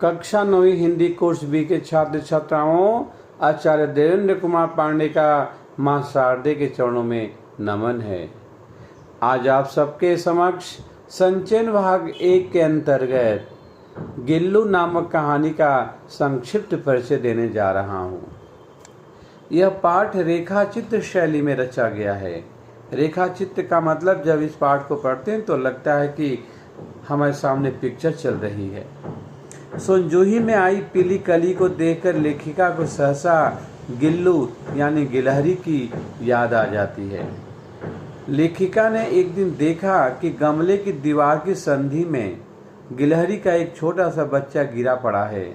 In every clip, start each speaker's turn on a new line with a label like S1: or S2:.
S1: कक्षा 9वीं Hindi course B के छात्र छात्राओं, आचार्य देवेंद्र कुमार पांडे का मां शारदे के चरणों में नमन है। आज आप सबके समक्ष संचयन भाग 1 के अंतर्गत गिल्लू नामक कहानी का संक्षिप्त परिचय देने जा रहा हूँ। यह पाठ रेखाचित्र शैली में रचा गया है। रेखाचित्र का मतलब जब इस पाठ को पढ़ते हैं तो लगता है कि हमारे सामने पिक्चर चल रही है। सोनजूही में आई पीली कली को देखकर लेखिका को सहसा गिल्लू यानी गिलहरी की याद आ जाती है। लेखिका ने एक दिन देखा कि गमले की दीवार की संधि में गिलहरी का एक छोटा सा बच्चा गिरा पड़ा है।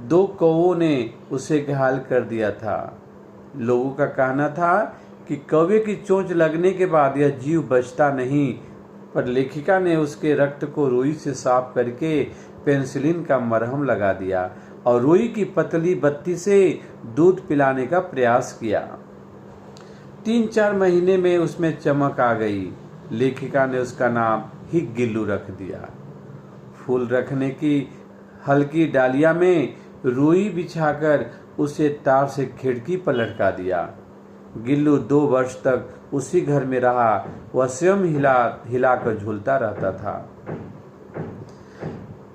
S1: 2 कौवों ने उसे घायल कर दिया था। लोगों का कहना था कि कौवे की चोंच लगने के बाद यह जीव बचता नहीं, पर लेखिका ने उसके रक्त को रुई से साफ करके पेनिसिलिन का मरहम लगा दिया और रुई की पतली बत्ती से दूध पिलाने का प्रयास किया। 3-4 महीने में उसमें चमक आ गई। लेखिका ने उसका नाम ही गिल्लू रख दिया। फूल रखने की हल्की डालिया में रुई बिछाकर उसे तार से खिड़की पर लटका दिया। गिल्लू 2 वर्ष तक उसी घर में रहा। वह स्वयं हिलाकर झूलता रहता था।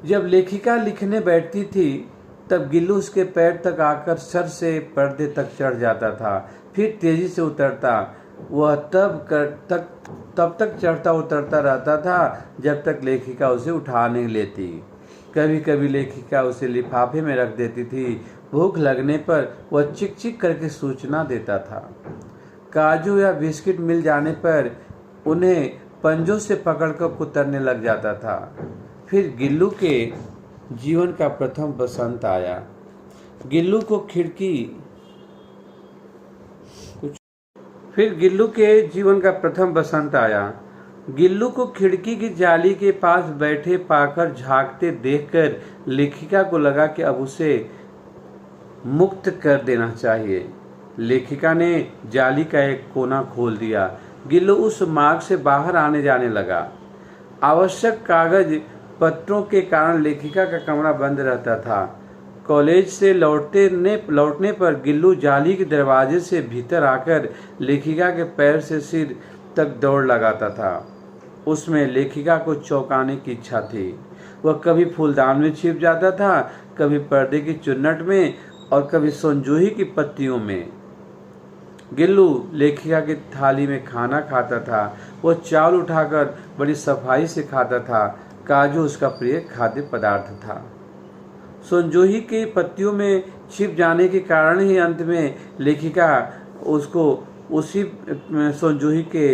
S1: जब लेखिका लिखने बैठती थी तब गिल्लू उसके पैर तक आकर सर से पर्दे तक चढ़ जाता था, फिर तेजी से उतरता। वह तब तक चढ़ता उतरता रहता था जब तक लेखिका उसे उठा नहीं लेती। कभी कभी लेखिका उसे लिफाफे में रख देती थी। भूख लगने पर वह चिक चिक करके सूचना देता था। काजू या बिस्किट मिल जाने पर उन्हें पंजों से पकड़कर कुतरने लग जाता था। फिर गिल्लू के जीवन का प्रथम बसंत आया। गिल्लू को खिड़की की जाली के पास बैठे पाकर झांकते देखकर लेखिका को लगा कि अब उसे मुक्त कर देना चाहिए। लेखिका ने जाली का एक कोना खोल दिया। गिल्लू उस मार्ग से बाहर आने जाने लगा। आवश्यक कागज पत्रों के कारण लेखिका का कमरा बंद रहता था। कॉलेज से लौटने पर गिल्लू जाली के दरवाजे से भीतर आकर लेखिका के पैर से सिर तक दौड़ लगाता था। उसमें लेखिका को चौंकाने की इच्छा थी। वह कभी फूलदान में छिप जाता था, कभी पर्दे की चुन्नट में और कभी सोनजूही की पत्तियों में। गिल्लू लेखिका की थाली में खाना खाता था। वह चावल उठाकर बड़ी सफाई से खाता था। काजू उसका प्रिय खाद्य पदार्थ था। सोनजूही की पत्तियों में छिप जाने के कारण ही अंत में लेखिका उसको उसी सोनजूही के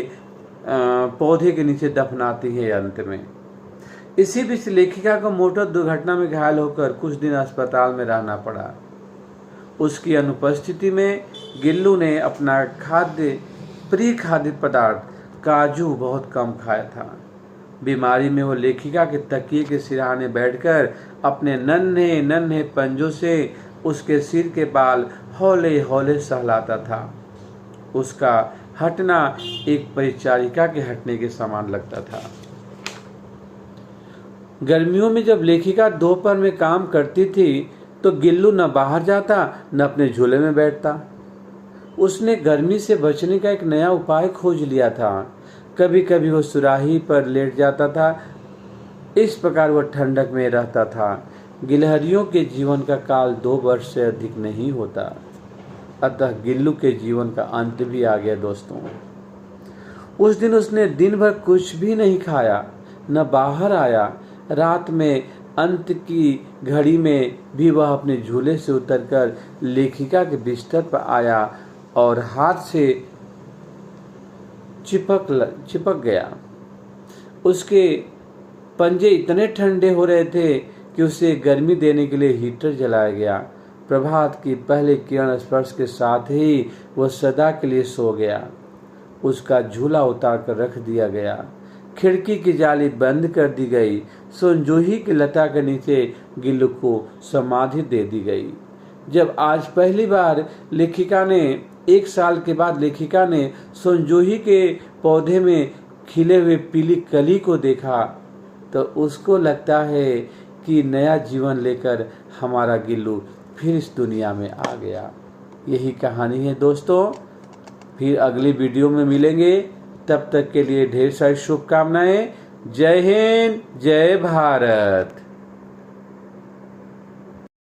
S1: पौधे के नीचे दफनाती है अंत में। इसी बीच लेखिका को मोटर दुर्घटना में घायल होकर कुछ दिन अस्पताल में रहना पड़ा। उसकी अनुपस्थिति में गिल्लू ने अपना प्रिय खाद्य पदार्थ काजू बहुत कम खाया था। बीमारी में वो लेखिका के तकिए के सिरहाने बैठकर अपने नन्हे नन्हे पंजों से उसके सिर के बाल हौले हौले सहलाता था। उसका हटना एक परिचारिका के हटने के समान लगता था। गर्मियों में जब लेखिका दोपहर में काम करती थी तो गिल्लू न बाहर जाता न अपने झूले में बैठता। उसने गर्मी से बचने का एक नया उपाय खोज लिया था। कभी कभी वह सुराही पर लेट जाता था। इस प्रकार वह ठंडक में रहता था। गिलहरियों के जीवन का काल 2 वर्ष से अधिक नहीं होता। अतः गिल्लू के जीवन का अंत भी आ गया दोस्तों। उस दिन उसने दिन भर कुछ भी नहीं खाया, न बाहर आया। रात में अंत की घड़ी में भी वह अपने झूले से उतरकर लेखिका के बिस्तर पर आया और हाथ से चिपक गया। उसके पंजे इतने ठंडे हो रहे थे कि उसे गर्मी देने के लिए हीटर जलाया गया। प्रभात की पहले किरण स्पर्श के साथ ही वह सदा के लिए सो गया। उसका झूला उतार कर रख दिया गया। खिड़की की जाली बंद कर दी गई। सोनजूही की लता के नीचे गिल्लू को समाधि दे दी गई। जब आज पहली बार 1 साल के बाद लेखिका ने सोनजूही के पौधे में खिले हुए पीली कली को देखा तो उसको लगता है कि नया जीवन लेकर हमारा गिल्लू फिर इस दुनिया में आ गया। यही कहानी है दोस्तों। फिर अगली वीडियो में मिलेंगे, तब तक के लिए ढेर सारी शुभकामनाएं। जय हिंद, जय भारत।